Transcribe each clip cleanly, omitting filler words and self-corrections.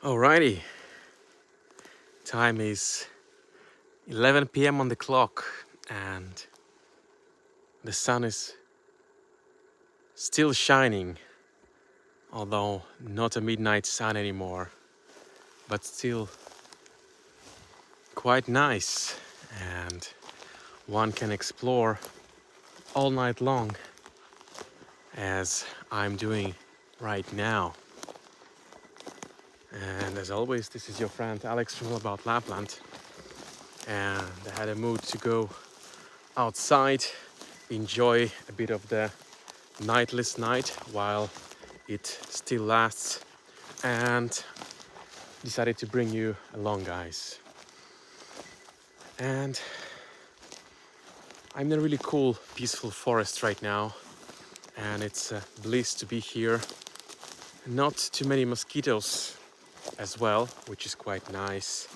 Alrighty, time is 11 p.m. on the clock and the sun is still shining, although not a midnight sun anymore, but still quite nice, and one can explore all night long as I'm doing right now. And as always, this is your friend Alex from All About Lapland, and I had a mood to go outside, enjoy a bit of the nightless night while it still lasts, and decided to bring you along, guys. And I'm in a really cool, peaceful forest right now, and it's a bliss to be here. Not too many mosquitoes as well, which is quite nice,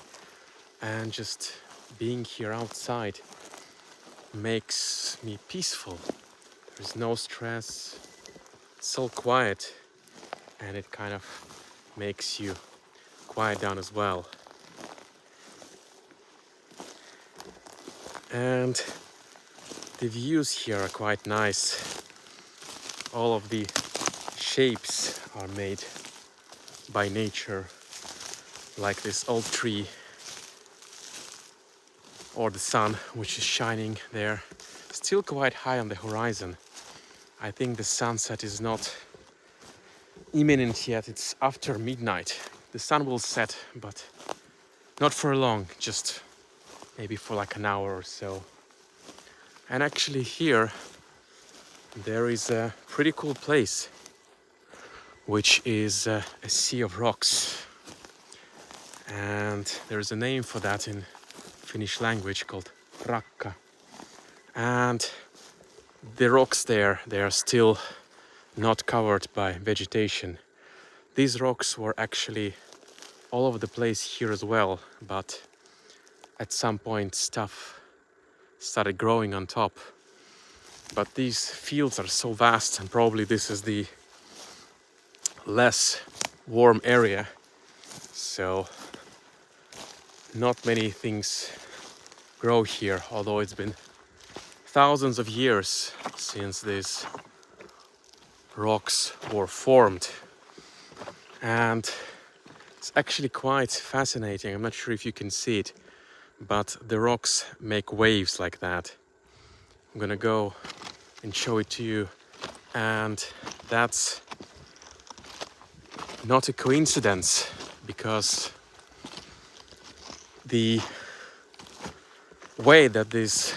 and just being here outside makes me peaceful. There's no stress, it's all quiet, and it kind of makes you quiet down as well. And the views here are quite nice. All of the shapes are made by nature, like this old tree or the sun, which is shining there, still quite high on the horizon. I think the sunset is not imminent yet, it's after midnight. The sun will set, but not for long, just maybe for like an hour or so. And actually here there is a pretty cool place, which is a sea of rocks. And there's a name for that in Finnish language called rakka. And the rocks there, they are still not covered by vegetation. These rocks were actually all over the place here as well, but at some point stuff started growing on top. But these fields are so vast, and probably this is the less warm area, so not many things grow here, although it's been thousands of years since these rocks were formed. And it's actually quite fascinating. I'm not sure if you can see it, but the rocks make waves like that. I'm gonna go and show it to you, and that's not a coincidence, because the way that these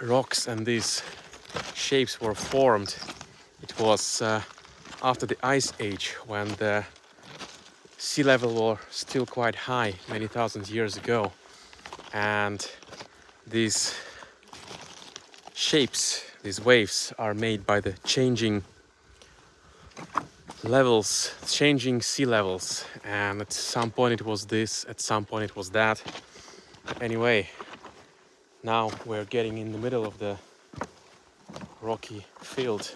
rocks and these shapes were formed, it was after the ice age, when the sea level was still quite high many thousand years ago, and these shapes, these waves, are made by the changing levels, changing sea levels, and at some point it was this, at some point it was that. Anyway, now we're getting in the middle of the rocky field.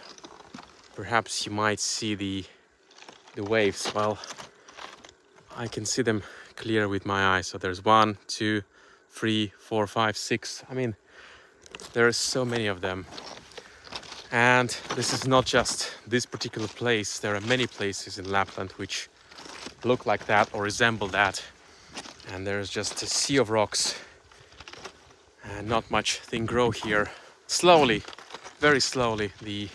Perhaps you might see the waves. Well, I can see them clear with my eyes. So there's 1, 2, 3, 4, 5, 6. I mean, there are so many of them. And this is not just this particular place. There are many places in Lapland which look like that or resemble that. And there's just a sea of rocks, and not much thing grow here. Slowly, very slowly, the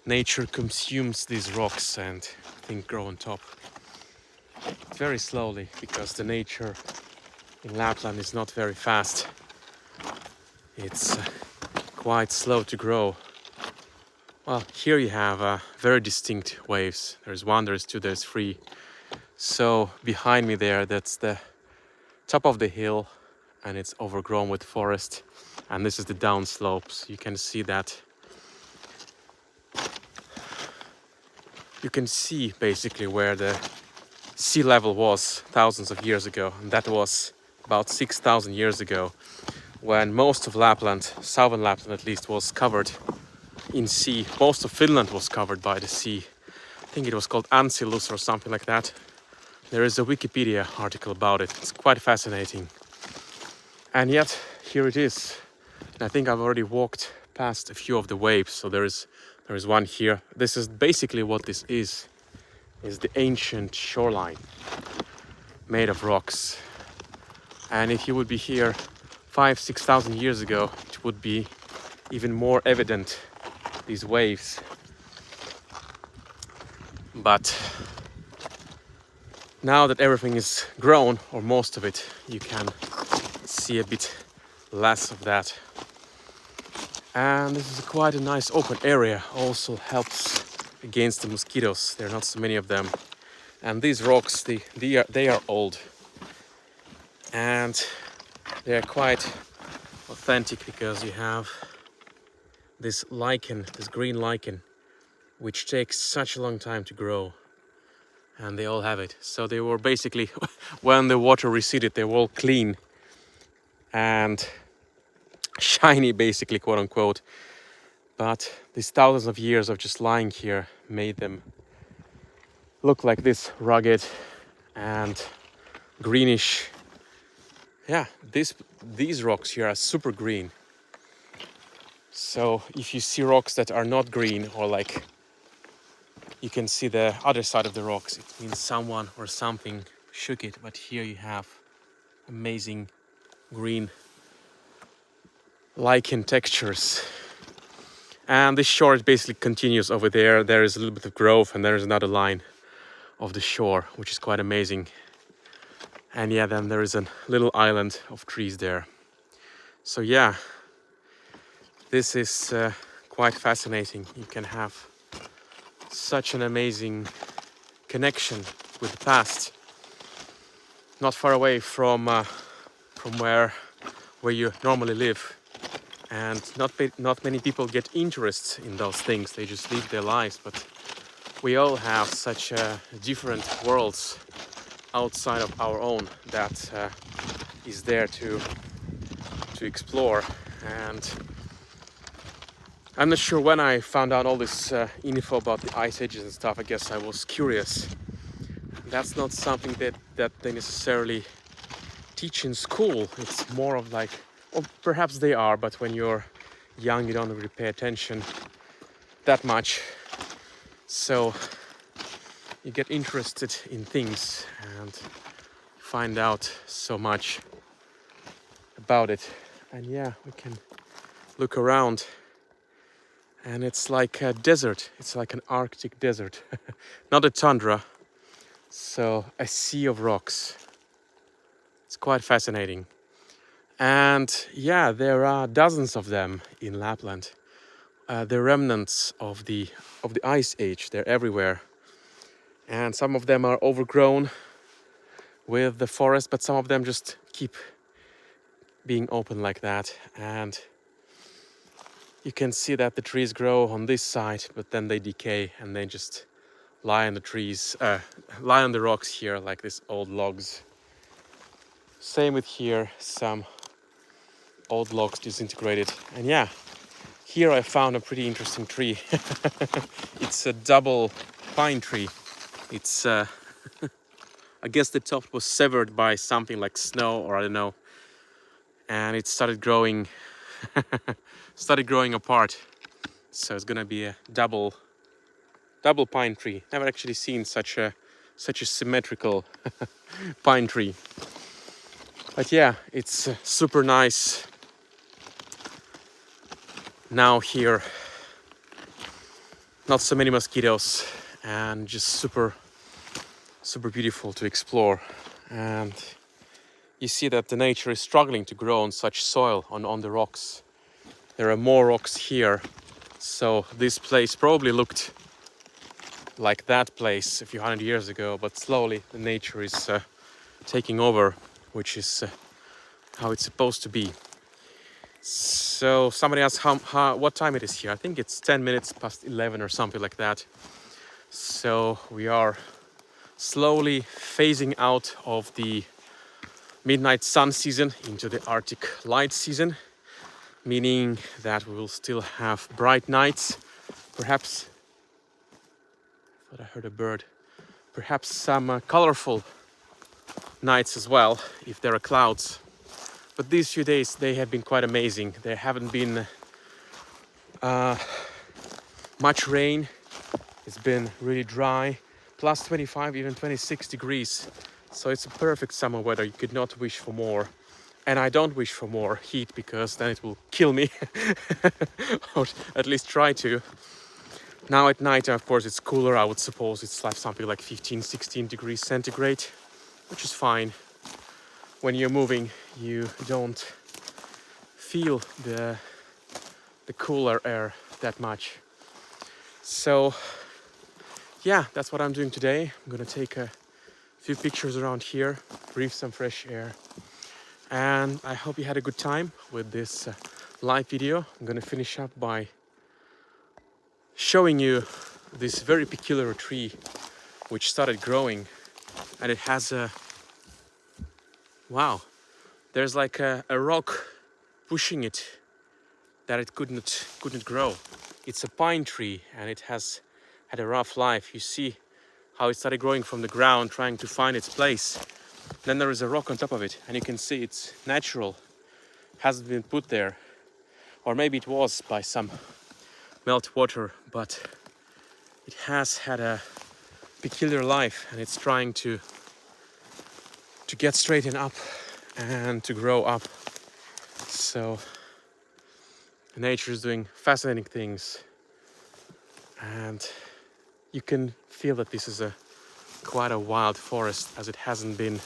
nature consumes these rocks and things grow on top. Very slowly, because the nature in Lapland is not very fast. It's quite slow to grow. Well, here you have very distinct waves. There's 1, there's 2, there's 3. So behind me there, that's the top of the hill, and it's overgrown with forest. And this is the down slopes. You can see that. You can see basically where the sea level was thousands of years ago, and that was about 6,000 years ago, when most of Lapland, southern Lapland at least, was covered in sea. Most of Finland was covered by the sea. I think it was called Ancillus or something like that. There is a Wikipedia article about it. It's quite fascinating. And yet, here it is. And I think I've already walked past a few of the waves. So there is one here. This is basically what this is the ancient shoreline made of rocks. And if you would be here 5,000-6,000 years ago, it would be even more evident, these waves. But now that everything is grown, or most of it, you can see a bit less of that. And this is quite a nice open area, also helps against the mosquitoes. There are not so many of them. And these rocks, they are old. And they are quite authentic because you have this lichen, this green lichen, which takes such a long time to grow. And they all have it. So they were basically, when the water receded, they were all clean and shiny, basically, quote unquote. But these thousands of years of just lying here made them look like this, rugged and greenish. Yeah, these rocks here are super green. So if you see rocks that are not green, or like you can see the other side of the rocks, it means someone or something shook it. But here you have amazing green lichen textures. And this shore basically continues over there. There is a little bit of growth, and there is another line of the shore, which is quite amazing. And yeah, then there is a little island of trees there. So yeah, this is quite fascinating. You can have such an amazing connection with the past, not far away from where you normally live. And not many people get interest in those things. They just live their lives. But we all have such different worlds outside of our own that is there to explore. And I'm not sure when I found out all this info about the ice ages and stuff. I guess I was curious. That's not something that they necessarily teach in school. It's more of like, or perhaps they are, but when you're young you don't really pay attention that much. So you get interested in things and find out so much about it. And yeah, we can look around, and it's like a desert. It's like an Arctic desert, not a tundra. So a sea of rocks. It's quite fascinating. And yeah, there are dozens of them in Lapland. The remnants of the ice age. They're everywhere. And some of them are overgrown with the forest, but some of them just keep being open like that. And you can see that the trees grow on this side, but then they decay and they just lie on the trees, lie on the rocks here like these old logs. Same with here, some old logs disintegrated. And yeah, here I found a pretty interesting tree. It's a double pine tree. It's I guess the top was severed by something like snow, or I don't know, and it started growing apart. So it's gonna be a double pine tree. Never actually seen such a symmetrical pine tree. But yeah, it's super nice now here. Not so many mosquitoes, and just super beautiful to explore. And you see that the nature is struggling to grow on such soil, on the rocks. There are more rocks here, so this place probably looked like that place a few hundred years ago, but slowly the nature is taking over, which is how it's supposed to be. So somebody asked what time it is here. I think it's 10 minutes past 11 or something like that. So we are slowly phasing out of the midnight sun season into the Arctic light season, meaning that we will still have bright nights, perhaps Thought I heard a bird. Perhaps some colorful nights as well, if there are clouds. But these few days, they have been quite amazing. There haven't been much rain. It's been really dry, plus 25, even 26 degrees. So it's a perfect summer weather. You could not wish for more. And I don't wish for more heat because then it will kill me, or at least try to. Now at night, of course, it's cooler. I would suppose it's like something like 15, 16 degrees centigrade, which is fine. When you're moving, you don't feel the cooler air that much. So yeah, that's what I'm doing today. I'm gonna take a few pictures around here, breathe some fresh air, and I hope you had a good time with this live video. I'm gonna finish up by showing you this very peculiar tree which started growing, and it has a wow, there's like a rock pushing it that it couldn't grow. It's a pine tree and it has had a rough life. You see how it started growing from the ground, trying to find its place. Then there is a rock on top of it, and you can see it's natural, hasn't been put there, or maybe it was by some melt water, but it has had a peculiar life, and it's trying to get straightened up and to grow up. So nature is doing fascinating things, and you can feel that this is quite a wild forest, as it hasn't been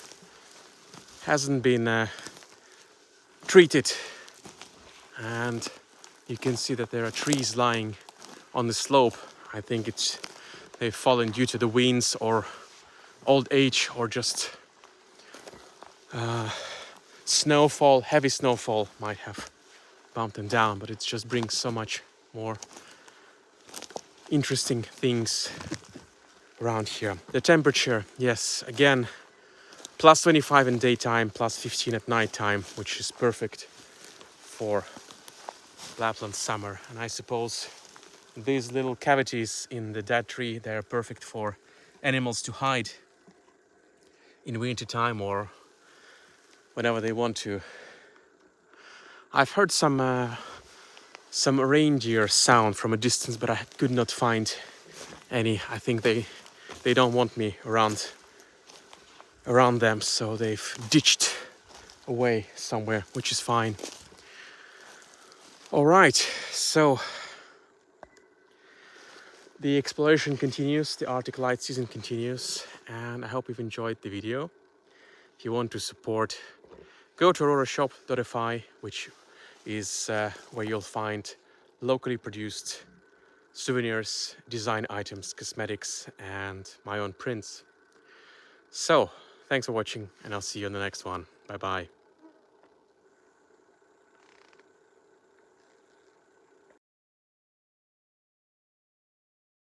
treated. And you can see that there are trees lying on the slope. I think they've fallen due to the winds or old age, or just snowfall. Heavy snowfall might have bumped them down, but it just brings so much more interesting things around here. The temperature, yes, again, plus 25 in daytime, plus 15 at nighttime, which is perfect for Lapland summer. And I suppose these little cavities in the dead tree, they're perfect for animals to hide in winter time or whenever they want to. I've heard some reindeer sound from a distance, but I could not find any. I think they don't want me around them, so they've ditched away somewhere, which is fine. All right, so the exploration continues, the Arctic light season continues, and I hope you've enjoyed the video. If you want to support, go to aurorashop.fi, which is where you'll find locally produced souvenirs, design items, cosmetics, and my own prints. So, thanks for watching, and I'll see you in the next one. Bye bye.